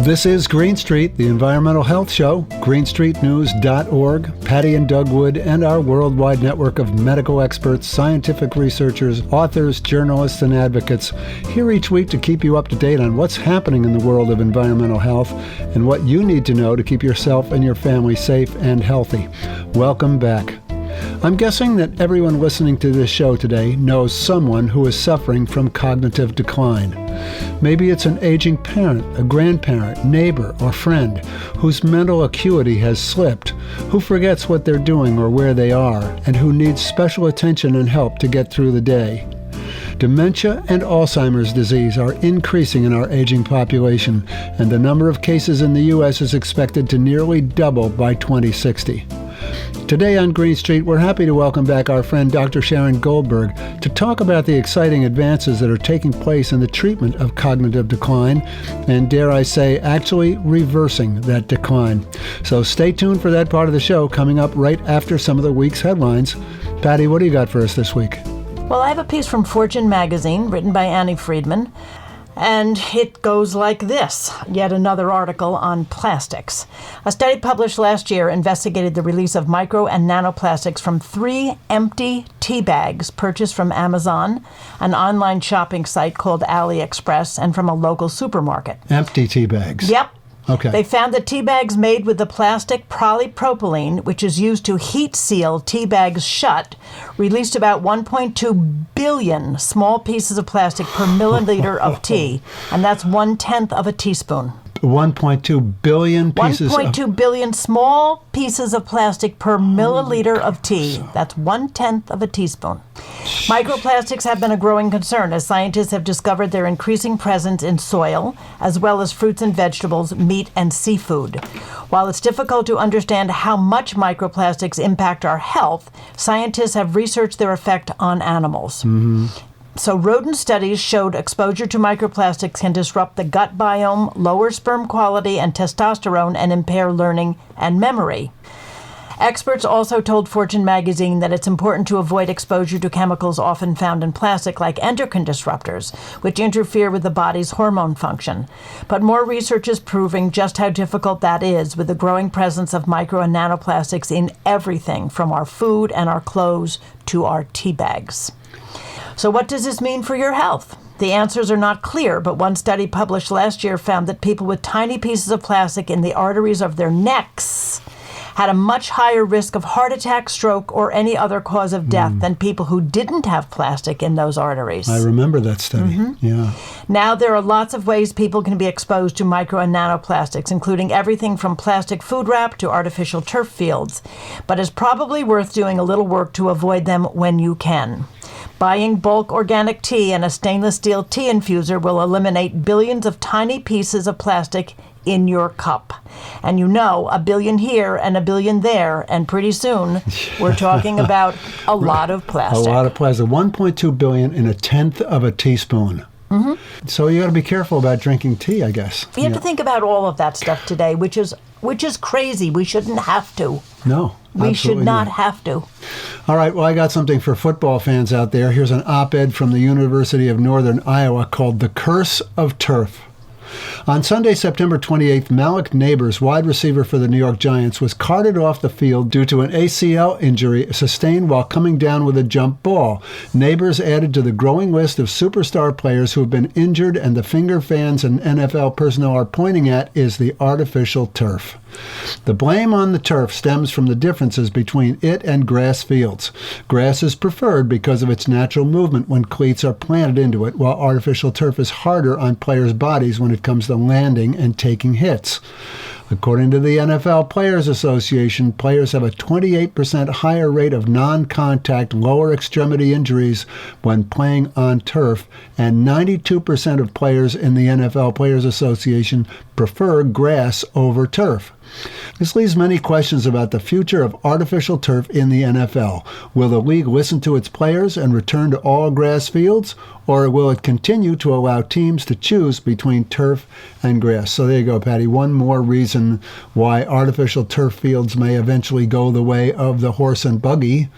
This is Green Street, the Environmental Health Show, greenstreetnews.org, Patty and Doug Wood, and our worldwide network of medical experts, scientific researchers, authors, journalists, and advocates here each week to keep you up to date on what's happening in the world of environmental health and what you need to know to keep yourself and your family safe and healthy. Welcome back. I'm guessing that everyone listening to this show today knows someone who is suffering from cognitive decline. Maybe it's an aging parent, a grandparent, neighbor, or friend whose mental acuity has slipped, who forgets what they're doing or where they are, and who needs special attention and help to get through the day. Dementia and Alzheimer's disease are increasing in our aging population, and the number of cases in the U.S. is expected to nearly double by 2060. Today on Green Street, we're happy to welcome back our friend Dr. Sharon Goldberg to talk about the exciting advances that are taking place in the treatment of cognitive decline and, dare I say, actually reversing that decline. So stay tuned for that part of the show coming up right after some of the week's headlines. Patty, what do you got for us this week? Well, I have a piece from Fortune magazine written by Annie Friedman. And it goes like this, yet another article on plastics. A study published last year investigated the release of micro and nanoplastics from 3 empty tea bags purchased from Amazon, an online shopping site called AliExpress, and from a local supermarket. Empty tea bags? Yep. Okay. They found that tea bags made with the plastic polypropylene, which is used to heat seal tea bags shut, released about 1.2 billion small pieces of plastic per milliliter of tea, and that's 1/10 of a teaspoon. 1.2 billion pieces 1.2 billion small pieces of plastic per milliliter of tea. That's 1/10 of a teaspoon. Microplastics have been a growing concern as scientists have discovered their increasing presence in soil, as well as fruits and vegetables, meat and seafood. While it's difficult to understand how much microplastics impact our health, scientists have researched their effect on animals. Mm-hmm. So rodent studies showed exposure to microplastics can disrupt the gut biome, lower sperm quality and testosterone, and impair learning and memory. Experts also told Fortune magazine that it's important to avoid exposure to chemicals often found in plastic like endocrine disruptors, which interfere with the body's hormone function. But more research is proving just how difficult that is with the growing presence of micro and nanoplastics in everything from our food and our clothes to our tea bags. So what does this mean for your health? The answers are not clear, but one study published last year found that people with tiny pieces of plastic in the arteries of their necks had a much higher risk of heart attack, stroke, or any other cause of death than people who didn't have plastic in those arteries. I remember that study. Mm-hmm. Yeah. Now, there are lots of ways people can be exposed to micro and nanoplastics, including everything from plastic food wrap to artificial turf fields. But it's probably worth doing a little work to avoid them when you can. Buying bulk organic tea and a stainless steel tea infuser will eliminate billions of tiny pieces of plastic in your cup. And you know, a billion here and a billion there, and pretty soon we're talking about a lot of plastic. A lot of plastic. 1.2 billion in 1/10 of a teaspoon. Mm-hmm. So you got to be careful about drinking tea, I guess. We have to think about all of that stuff today, which is crazy. We shouldn't have to. No. We should not have to. All right, well, I got something for football fans out there. Here's an op-ed from the University of Northern Iowa called The Curse of Turf. On Sunday, September 28th, Malik Neighbors, wide receiver for the New York Giants, was carted off the field due to an ACL injury sustained while coming down with a jump ball. Neighbors added to the growing list of superstar players who have been injured, and the finger fans and NFL personnel are pointing at is the artificial turf. The blame on the turf stems from the differences between it and grass fields. Grass is preferred because of its natural movement when cleats are planted into it, while artificial turf is harder on players' bodies when it comes to landing and taking hits. According to the NFL Players Association, players have a 28% higher rate of non-contact lower extremity injuries when playing on turf, and 92% of players in the NFL Players Association prefer grass over turf. This leaves many questions about the future of artificial turf in the NFL. Will the league listen to its players and return to all grass fields, or will it continue to allow teams to choose between turf and grass? So there you go, Patty. One more reason why artificial turf fields may eventually go the way of the horse and buggy.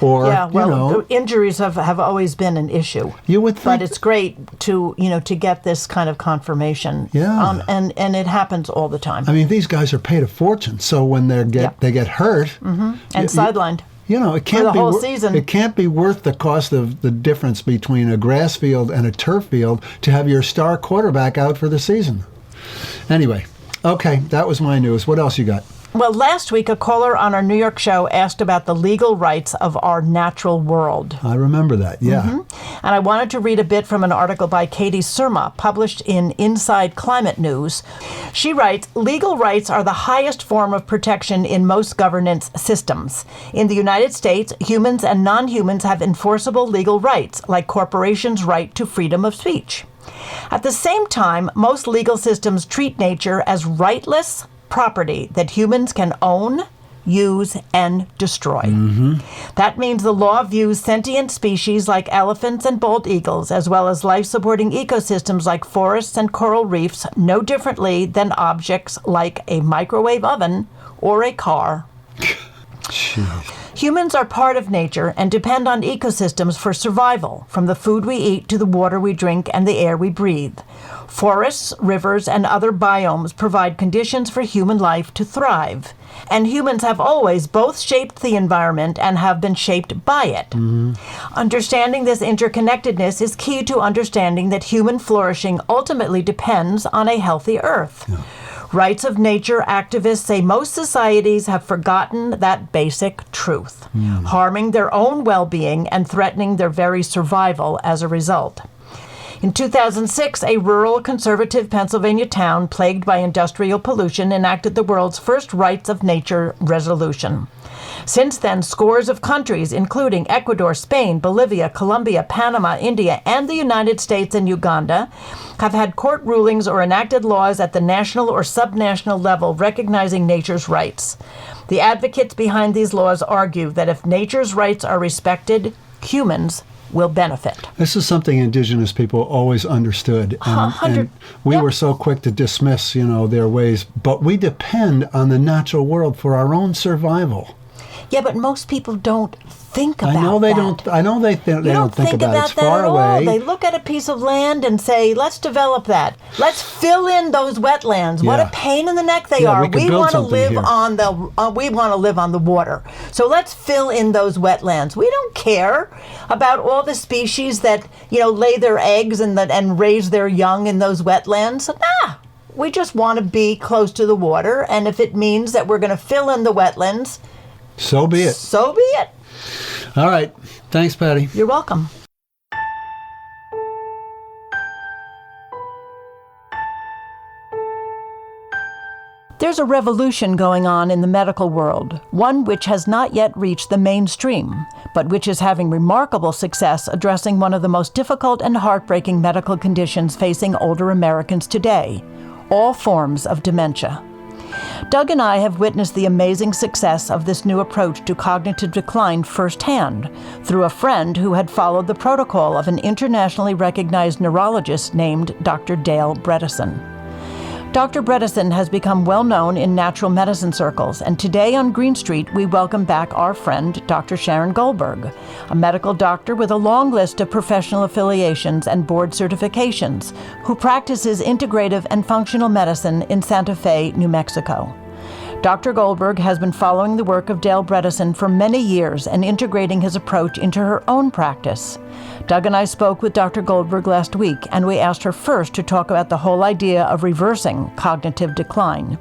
Or, yeah, well, injuries have always been an issue. You would think, but it's great to get this kind of confirmation. Yeah, and it happens all the time. I mean, these guys are paid a fortune, so when they get hurt and sidelined. It can't for the be whole season. It can't be worth the cost of the difference between a grass field and a turf field to have your star quarterback out for the season. Anyway, okay, that was my news. What else you got? Well, last week, a caller on our New York show asked about the legal rights of our natural world. I remember that, yeah. And I wanted to read a bit from an article by Katie Surma, published in Inside Climate News. She writes, legal rights are the highest form of protection in most governance systems. In the United States, humans and non-humans have enforceable legal rights, like corporations' right to freedom of speech. At the same time, most legal systems treat nature as rightless property that humans can own, use, and destroy. That means the law views sentient species like elephants and bald eagles, as well as life-supporting ecosystems like forests and coral reefs, no differently than objects like a microwave oven or a car. Humans are part of nature and depend on ecosystems for survival, from the food we eat to the water we drink and the air we breathe. Forests, rivers, and other biomes provide conditions for human life to thrive. And humans have always both shaped the environment and have been shaped by it. Understanding this interconnectedness is key to understanding that human flourishing ultimately depends on a healthy earth. Rights of nature activists say most societies have forgotten that basic truth, harming their own well-being and threatening their very survival as a result. In 2006, a rural conservative Pennsylvania town plagued by industrial pollution enacted the world's first Rights of Nature resolution. Since then, scores of countries, including Ecuador, Spain, Bolivia, Colombia, Panama, India, and the United States and Uganda, have had court rulings or enacted laws at the national or subnational level recognizing nature's rights. The advocates behind these laws argue that if nature's rights are respected, humans will benefit. This is something indigenous people always understood, and we were so quick to dismiss, their ways, but we depend on the natural world for our own survival. Yeah, but most people don't think about that. I know they don't. I know they don't think about it. It's far at away. All. They look at a piece of land and say, "Let's develop that. Let's fill in those wetlands." Yeah. What a pain in the neck they are. We want to live on the water. So let's fill in those wetlands. We don't care about all the species that lay their eggs and raise their young in those wetlands. Nah. We just want to be close to the water, and if it means that we're going to fill in the wetlands, so be it. So be it. All right. Thanks, Patty. You're welcome. There's a revolution going on in the medical world, one which has not yet reached the mainstream, but which is having remarkable success addressing one of the most difficult and heartbreaking medical conditions facing older Americans today, all forms of dementia. Doug and I have witnessed the amazing success of this new approach to cognitive decline firsthand through a friend who had followed the protocol of an internationally recognized neurologist named Dr. Dale Bredesen. Dr. Bredesen has become well known in natural medicine circles, and today on Green Street we welcome back our friend Dr. Sharon Goldberg, a medical doctor with a long list of professional affiliations and board certifications, who practices integrative and functional medicine in Santa Fe, New Mexico. Dr. Goldberg has been following the work of Dale Bredesen for many years and integrating his approach into her own practice. Doug and I spoke with Dr. Goldberg last week, and we asked her first to talk about the whole idea of reversing cognitive decline.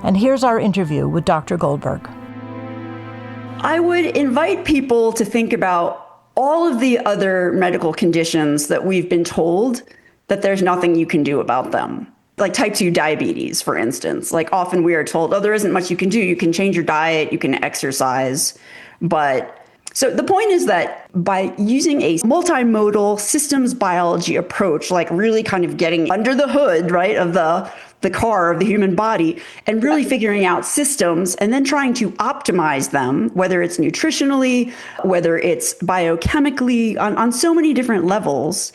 And here's our interview with Dr. Goldberg. I would invite people to think about all of the other medical conditions that we've been told that there's nothing you can do about them. Like type 2 diabetes, for instance. Like often we are told, oh, there isn't much you can do. You can change your diet, you can exercise. So the point is that by using a multimodal systems biology approach, like really kind of getting under the hood, right, of the the car of the human body and really figuring out systems and then trying to optimize them, whether it's nutritionally, whether it's biochemically, on so many different levels.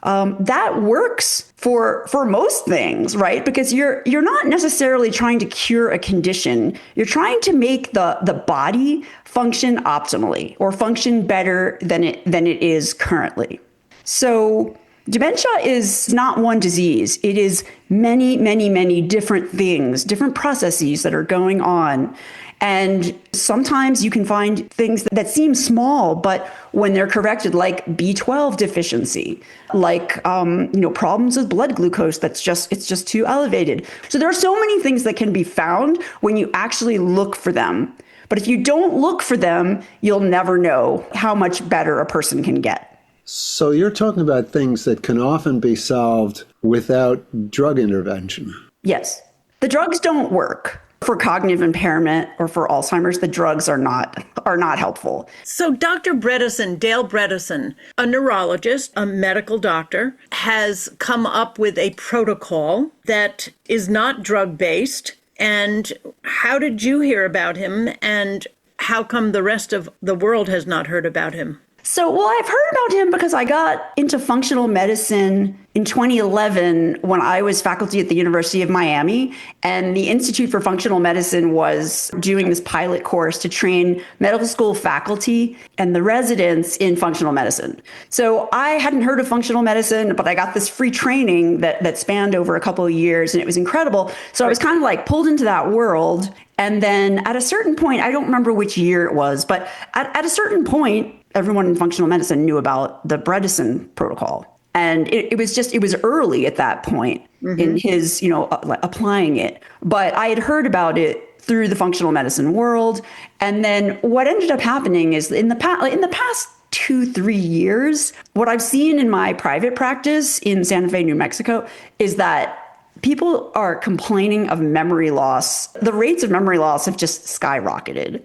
That works for most things, right? Because you're not necessarily trying to cure a condition. You're trying to make the body function optimally or function better than it is currently. So dementia is not one disease. It is many, many, many different things, different processes that are going on. And sometimes you can find things that seem small, but when they're corrected, like B12 deficiency, like problems with blood glucose, it's just too elevated. So there are so many things that can be found when you actually look for them. But if you don't look for them, you'll never know how much better a person can get. So you're talking about things that can often be solved without drug intervention. Yes. The drugs don't work. For cognitive impairment or for Alzheimer's, the drugs are not helpful. So Dr. Bredesen, Dale Bredesen, a neurologist, a medical doctor, has come up with a protocol that is not drug-based. And how did you hear about him, and how come the rest of the world has not heard about him? So, I've heard about him because I got into functional medicine in 2011 when I was faculty at the University of Miami, and the Institute for Functional Medicine was doing this pilot course to train medical school faculty and the residents in functional medicine. So I hadn't heard of functional medicine, but I got this free training that spanned over a couple of years, and it was incredible. So I was kind of like pulled into that world. And then at a certain point, I don't remember which year it was, but at a certain point, everyone in functional medicine knew about the Bredesen protocol. And it was early at that point in his, applying it. But I had heard about it through the functional medicine world. And then what ended up happening is in the past 2-3 years, what I've seen in my private practice in Santa Fe, New Mexico, is that people are complaining of memory loss. The rates of memory loss have just skyrocketed.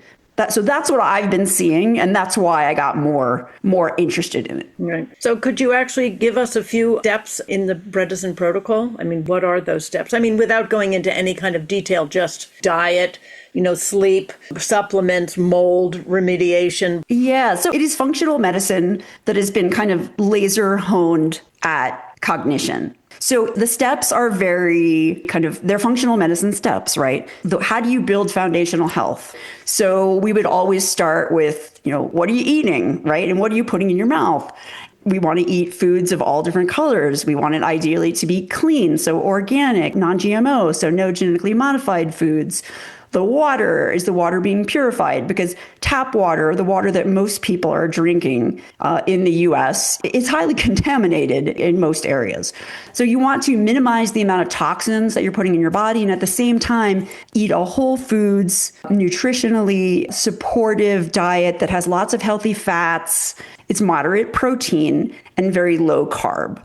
So that's what I've been seeing, and that's why I got more interested in it. Right. So could you actually give us a few steps in the Bredesen protocol? I mean, what are those steps? I mean, without going into any kind of detail, just diet, sleep, supplements, mold remediation. Yeah, so it is functional medicine that has been kind of laser honed at cognition. So the steps are they're functional medicine steps, right? How do you build foundational health? So we would always start with, what are you eating, right? And what are you putting in your mouth? We want to eat foods of all different colors. We want it ideally to be clean, so organic, non-GMO, so no genetically modified foods. The water, is the water being purified? Because tap water, the water that most people are drinking in the US, is highly contaminated in most areas. So you want to minimize the amount of toxins that you're putting in your body, and at the same time, eat a whole foods, nutritionally supportive diet that has lots of healthy fats. It's moderate protein and very low carb.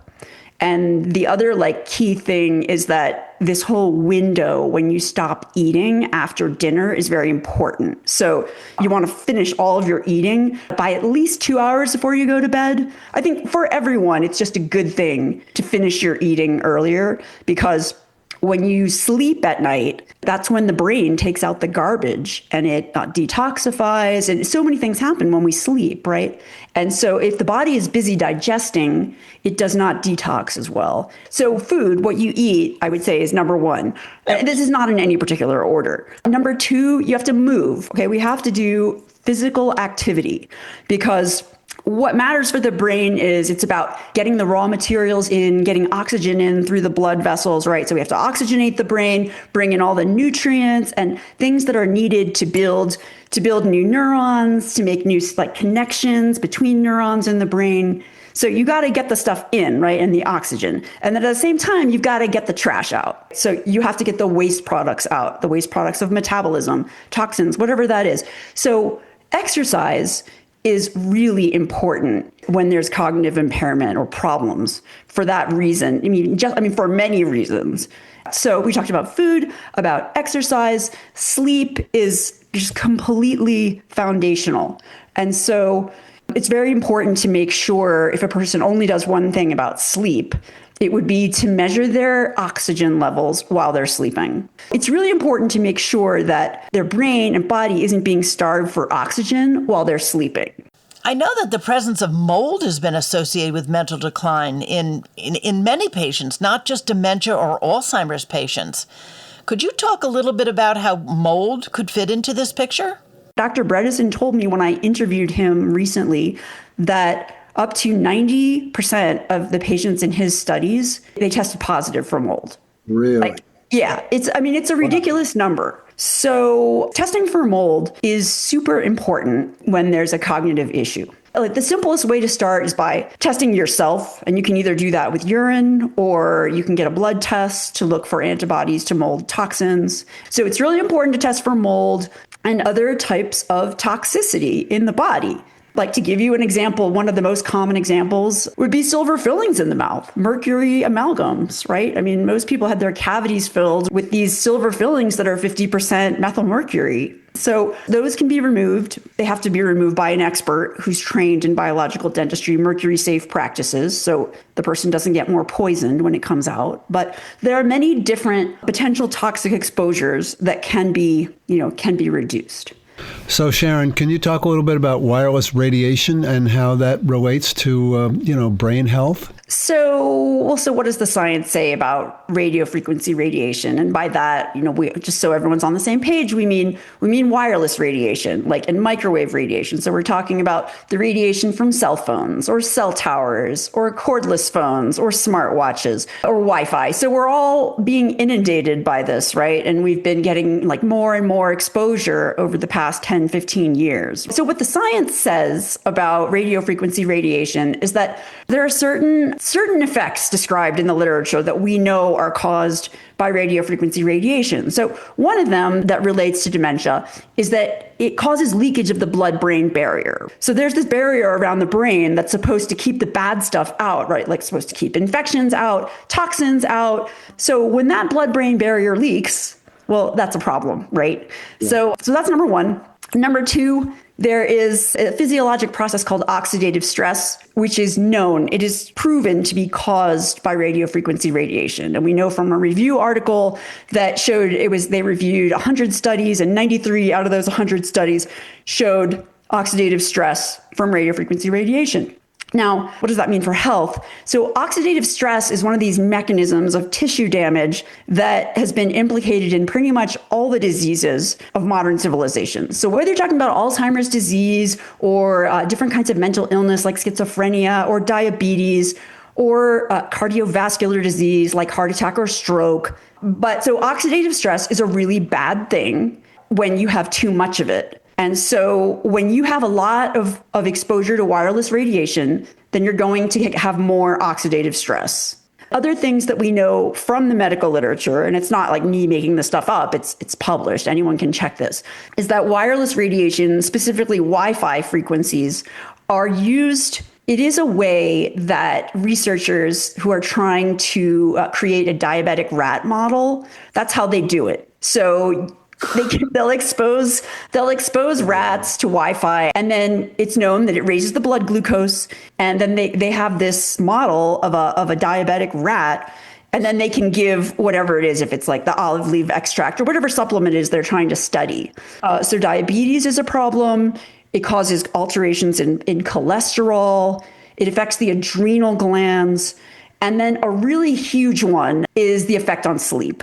And the other key thing is that this whole window when you stop eating after dinner is very important. So you want to finish all of your eating by at least 2 hours before you go to bed. I think for everyone, it's just a good thing to finish your eating earlier, because when you sleep at night, that's when the brain takes out the garbage and it detoxifies, and so many things happen when we sleep, right? And so if the body is busy digesting, it does not detox as well. So food, what you eat, I would say, is number one. And this is not in any particular order. Number two, you have to move. Okay, we have to do physical activity, because what matters for the brain is it's about getting the raw materials in, getting oxygen in through the blood vessels, right? So we have to oxygenate the brain, bring in all the nutrients and things that are needed to build new neurons, to make new connections between neurons in the brain. So you got to get the stuff in, right? And the oxygen. And then at the same time, you've got to get the trash out. So you have to get the waste products out, the waste products of metabolism, toxins, whatever that is. So exercise is really important when there's cognitive impairment or problems for that reason. For many reasons. So we talked about food, about exercise. Sleep is just completely foundational. And so It's very important to make sure if a person only does one thing about sleep, it would be to measure their oxygen levels while they're sleeping. It's really important to make sure that their brain and body isn't being starved for oxygen while they're sleeping. I know that the presence of mold has been associated with mental decline in many patients, not just dementia or Alzheimer's patients. Could you talk a little bit about how mold could fit into this picture? Dr. Bredesen told me when I interviewed him recently that up to 90% of the patients in his studies, they tested positive for mold. Really? Yeah, it's a ridiculous number. So testing for mold is super important when there's a cognitive issue. Like the simplest way to start is by testing yourself, and you can either do that with urine or you can get a blood test to look for antibodies to mold toxins. So it's really important to test for mold and other types of toxicity in the body. Like, to give you an example, one of the most common examples would be silver fillings in the mouth, mercury amalgams, right? I mean, most people had their cavities filled with these silver fillings that are 50% methylmercury. So those can be removed. They have to be removed by an expert who's trained in biological dentistry, mercury safe practices, so the person doesn't get more poisoned when it comes out. But there are many different potential toxic exposures that can be reduced. So, Sharon, can you talk a little bit about wireless radiation and how that relates to, brain health? So what does the science say about radio frequency radiation? And by that, we just so everyone's on the same page, we mean wireless radiation, like and microwave radiation. So we're talking about the radiation from cell phones or cell towers or cordless phones or smartwatches or Wi-Fi. So we're all being inundated by this, right? And we've been getting like more and more exposure over the past 10, 15 years. So what the science says about radio frequency radiation is that there are certain effects described in the literature that we know are caused by radio frequency radiation. So one of them that relates to dementia is that it causes leakage of the blood-brain barrier. So there's this barrier around the brain that's supposed to keep the bad stuff out, right? Like supposed to keep infections out, toxins out. So when that blood-brain barrier leaks, well, that's a problem, right? Yeah. So that's number one. Number two, there is a physiologic process called oxidative stress, which is known. It is proven to be caused by radio frequency radiation. And we know from a review article that showed they reviewed 100 studies and 93 out of those 100 studies showed oxidative stress from radio frequency radiation. Now, what does that mean for health? So oxidative stress is one of these mechanisms of tissue damage that has been implicated in pretty much all the diseases of modern civilization. So whether you're talking about Alzheimer's disease or different kinds of mental illness like schizophrenia or diabetes or cardiovascular disease like heart attack or stroke. But so oxidative stress is a really bad thing when you have too much of it. And so when you have a lot of exposure to wireless radiation, then you're going to have more oxidative stress. Other things that we know from the medical literature, and it's not like me making this stuff up, it's published, anyone can check this, is that wireless radiation, specifically Wi-Fi frequencies, are used. It is a way that researchers who are trying to create a diabetic rat model, that's how they do it. So they'll expose rats to Wi-Fi, and then it's known that it raises the blood glucose, and then they have this model of a diabetic rat, and then they can give whatever it is, if it's like the olive leaf extract or whatever supplement it is they're trying to study. So diabetes is a problem. It causes alterations in cholesterol. It affects the adrenal glands. And then a really huge one is the effect on sleep.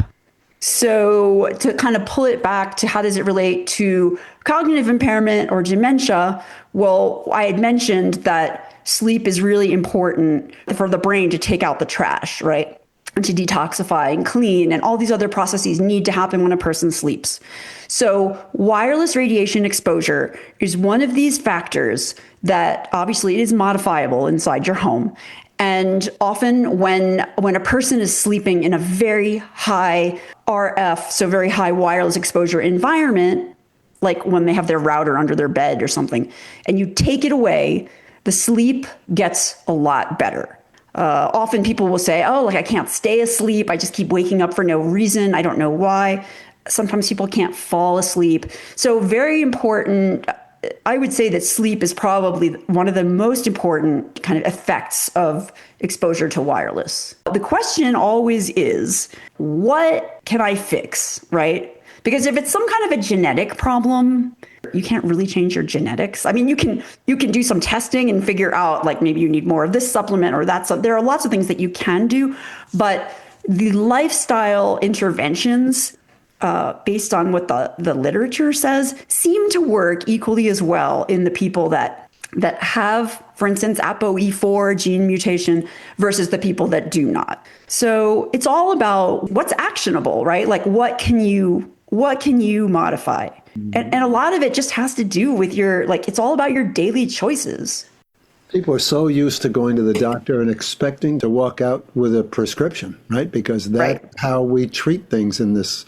So to kind of pull it back to how does it relate to cognitive impairment or dementia? Well, I had mentioned that sleep is really important for the brain to take out the trash, right? And to detoxify and clean, and all these other processes need to happen when a person sleeps. So wireless radiation exposure is one of these factors that obviously it is modifiable inside your home. And often when a person is sleeping in a very high RF, so very high wireless exposure environment, like when they have their router under their bed or something, and you take it away, the sleep gets a lot better. Often people will say, oh, like I can't stay asleep. I just keep waking up for no reason. I don't know why. Sometimes people can't fall asleep. So very important I would say that sleep is probably one of the most important kind of effects of exposure to wireless. The question always is, what can I fix, right? Because if it's some kind of a genetic problem, you can't really change your genetics. I mean, you can do some testing and figure out, like, maybe you need more of this supplement or that. There are lots of things that you can do, but the lifestyle interventions, based on what the literature says, seem to work equally as well in the people that have, for instance, ApoE4 gene mutation versus the people that do not. So it's all about what's actionable, right? Like, what can you modify? And a lot of it just has to do with it's all about your daily choices. People are so used to going to the doctor and expecting to walk out with a prescription, right? Because that's how we treat things in this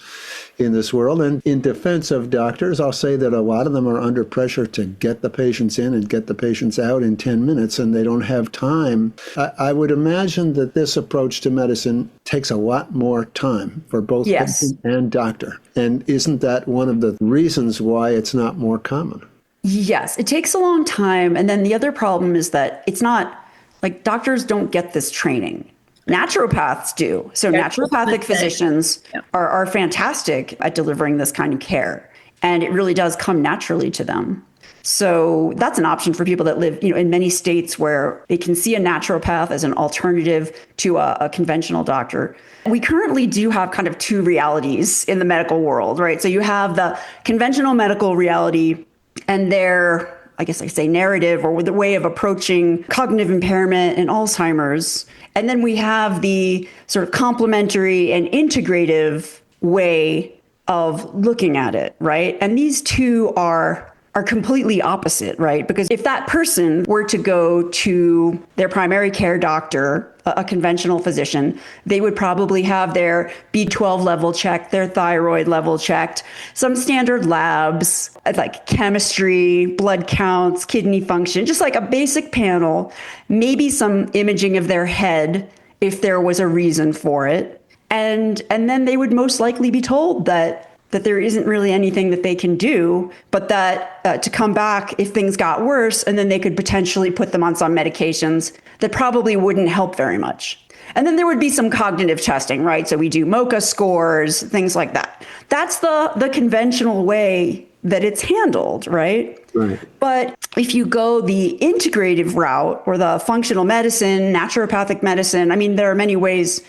world. And in defense of doctors, I'll say that a lot of them are under pressure to get the patients in and get the patients out in 10 minutes, and they don't have time. I would imagine that this approach to medicine takes a lot more time for both patient and doctor. And isn't that one of the reasons why it's not more common? Yes, it takes a long time. And then the other problem is that it's not like doctors don't get this training. Naturopaths do. So naturopathic physicians are fantastic at delivering this kind of care. And it really does come naturally to them. So that's an option for people that live, in many states where they can see a naturopath as an alternative to a conventional doctor. We currently do have kind of two realities in the medical world, right? So you have the conventional medical reality and their, I guess I say, narrative or the way of approaching cognitive impairment and Alzheimer's. And then we have the sort of complementary and integrative way of looking at it, right? And these two are completely opposite, right? Because if that person were to go to their primary care doctor, a conventional physician, they would probably have their B12 level checked, their thyroid level checked, some standard labs like chemistry, blood counts, kidney function, just like a basic panel, maybe some imaging of their head if there was a reason for it. And then they would most likely be told that there isn't really anything that they can do, but that to come back if things got worse, and then they could potentially put them on some medications that probably wouldn't help very much. And then there would be some cognitive testing, right? So we do MoCA scores, things like that. That's the conventional way that it's handled, right? Right. But if you go the integrative route or the functional medicine, naturopathic medicine, I mean, there are many ways,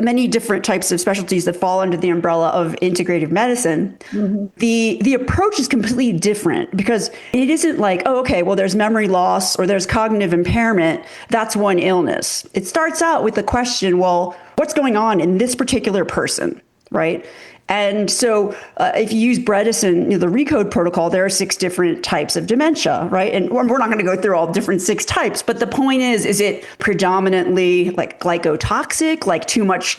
many different types of specialties that fall under the umbrella of integrative medicine. Mm-hmm. The approach is completely different because it isn't like, oh, okay, well, there's memory loss or there's cognitive impairment. That's one illness. It starts out with the question, well, what's going on in this particular person, right? And so if you use Bredesen, the RECODE protocol, there are 6 different types of dementia, right? And we're not going to go through all different 6 types, but the point is it predominantly like glycotoxic, like too much,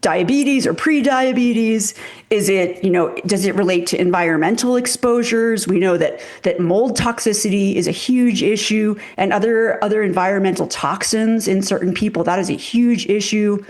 diabetes or pre-diabetes? Is it, does it relate to environmental exposures? We know that mold toxicity is a huge issue, and other environmental toxins in certain people, that is a huge issue.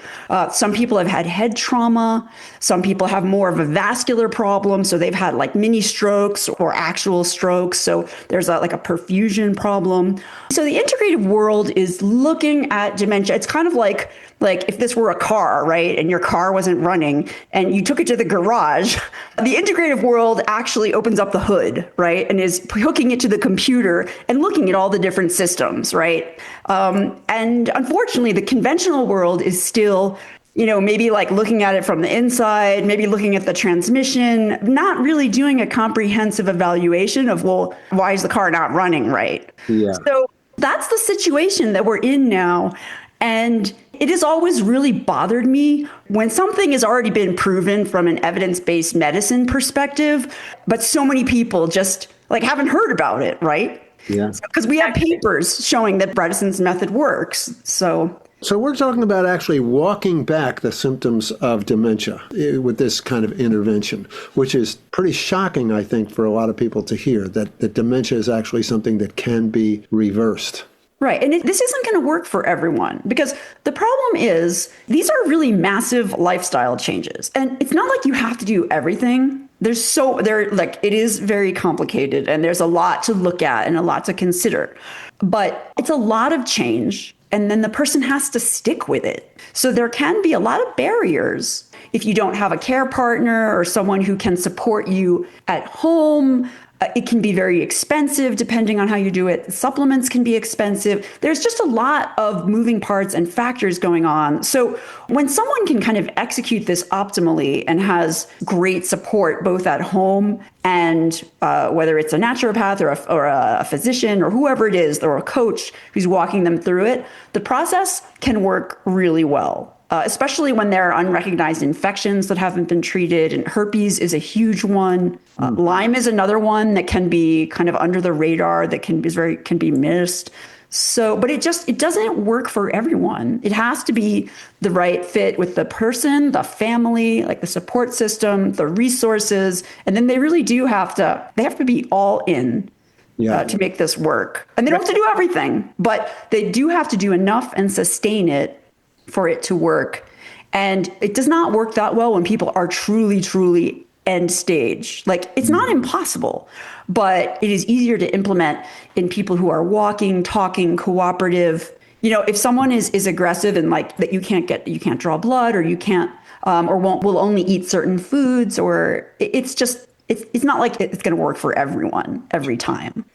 Some people have had head trauma. Some people have more of a vascular problem. So they've had like mini strokes or actual strokes. So there's like a perfusion problem. So the integrative world is looking at dementia. It's kind of like if this were a car, right? And your car wasn't running and you took it to the garage, the integrative world actually opens up the hood, right? And is hooking it to the computer and looking at all the different systems, right? And unfortunately, the conventional world is still maybe like looking at it from the inside, maybe looking at the transmission, not really doing a comprehensive evaluation of, well, why is the car not running right? Yeah. So that's the situation that we're in now. And it has always really bothered me when something has already been proven from an evidence-based medicine perspective, but so many people just haven't heard about it, right? Yeah. Because we have papers showing that Bredesen's method works. So we're talking about actually walking back the symptoms of dementia with this kind of intervention, which is pretty shocking, I think, for a lot of people to hear that dementia is actually something that can be reversed. Right. And this isn't going to work for everyone because the problem is these are really massive lifestyle changes. And it's not like you have to do everything. It is very complicated, and there's a lot to look at and a lot to consider, but it's a lot of change. And then the person has to stick with it. So there can be a lot of barriers if you don't have a care partner or someone who can support you at home. It can be very expensive depending on how you do it. Supplements can be expensive. There's just a lot of moving parts and factors going on. So when someone can kind of execute this optimally and has great support both at home and whether it's a naturopath or a physician or whoever it is, or a coach who's walking them through it, the process can work really well. Especially when there are unrecognized infections that haven't been treated, and herpes is a huge one. Lyme is another one that can be kind of under the radar, that can be missed. So, but it doesn't work for everyone. It has to be the right fit with the person, the family, like the support system, the resources, and then they really do have to be all in. To make this work. And they don't have to do everything, but they do have to do enough and sustain it for it to work. And it does not work that well when people are truly, truly end stage. Like, it's not impossible, but it is easier to implement in people who are walking, talking, cooperative. You know, if someone is aggressive and like that you can't draw blood, or you can't, will only eat certain foods, or it's not like it's going to work for everyone every time.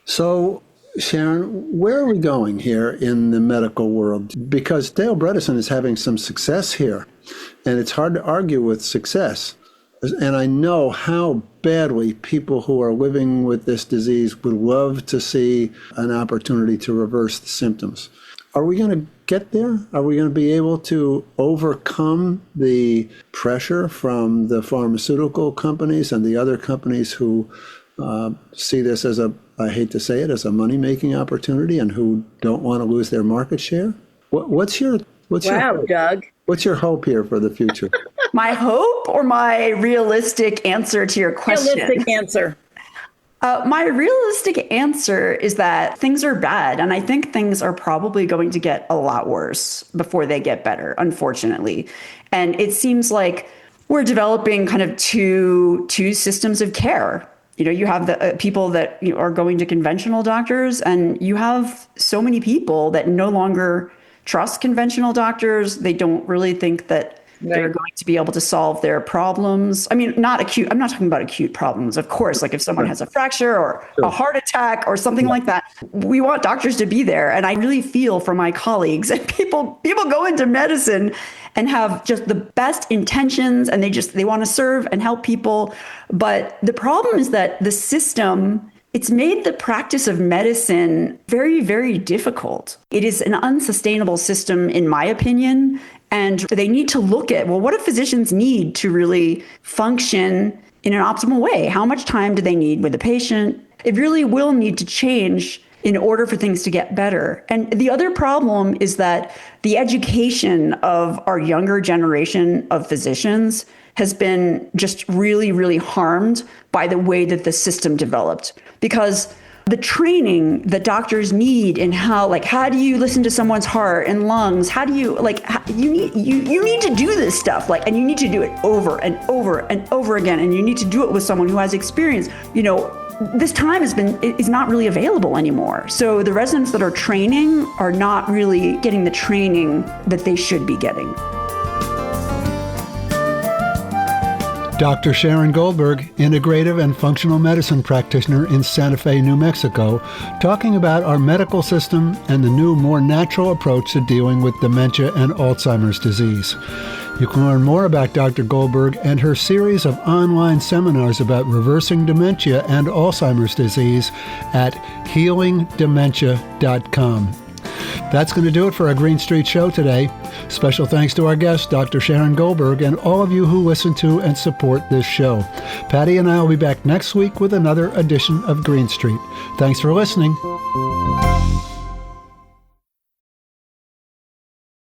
So, Sharon, where are we going here in the medical world? Because Dale Bredesen is having some success here, and it's hard to argue with success. And I know how badly people who are living with this disease would love to see an opportunity to reverse the symptoms. Are we going to get there? Are we going to be able to overcome the pressure from the pharmaceutical companies and the other companies who see this as I hate to say it, as a money-making opportunity, and who don't want to lose their market share? What's your Doug. What's your hope here for the future? My hope or my realistic answer to your question? Realistic answer. My realistic answer is that things are bad, and I think things are probably going to get a lot worse before they get better, unfortunately. And it seems like we're developing kind of two systems of care. You know, you have the people that are going to conventional doctors, and you have so many people that no longer trust conventional doctors. They don't really think that they're going to be able to solve their problems. I mean, not acute. I'm not talking about acute problems. Of course, like if someone has a fracture or a heart attack or something like that, we want doctors to be there. And I really feel for my colleagues, and people go into medicine and have just the best intentions, and they want to serve and help people. But the problem is that the system, it's made the practice of medicine very, very difficult. It is an unsustainable system, in my opinion. And they need to look at, well, what do physicians need to really function in an optimal way? How much time do they need with the patient? It really will need to change in order for things to get better. And the other problem is that the education of our younger generation of physicians has been just really, really harmed by the way that the system developed. Because the training that doctors need in how do you listen to someone's heart and lungs? How do you you need to do this stuff, and you need to do it over and over and over again, and you need to do it with someone who has experience. You know, this time is not really available anymore. So the residents that are training are not really getting the training that they should be getting. Dr. Sharon Goldberg, integrative and functional medicine practitioner in Santa Fe, New Mexico, talking about our medical system and the new, more natural approach to dealing with dementia and Alzheimer's disease. You can learn more about Dr. Goldberg and her series of online seminars about reversing dementia and Alzheimer's disease at healingdementia.com. That's going to do it for our Green Street Show today. Special thanks to our guest, Dr. Sharon Goldberg, and all of you who listen to and support this show. Patty and I will be back next week with another edition of Green Street. Thanks for listening.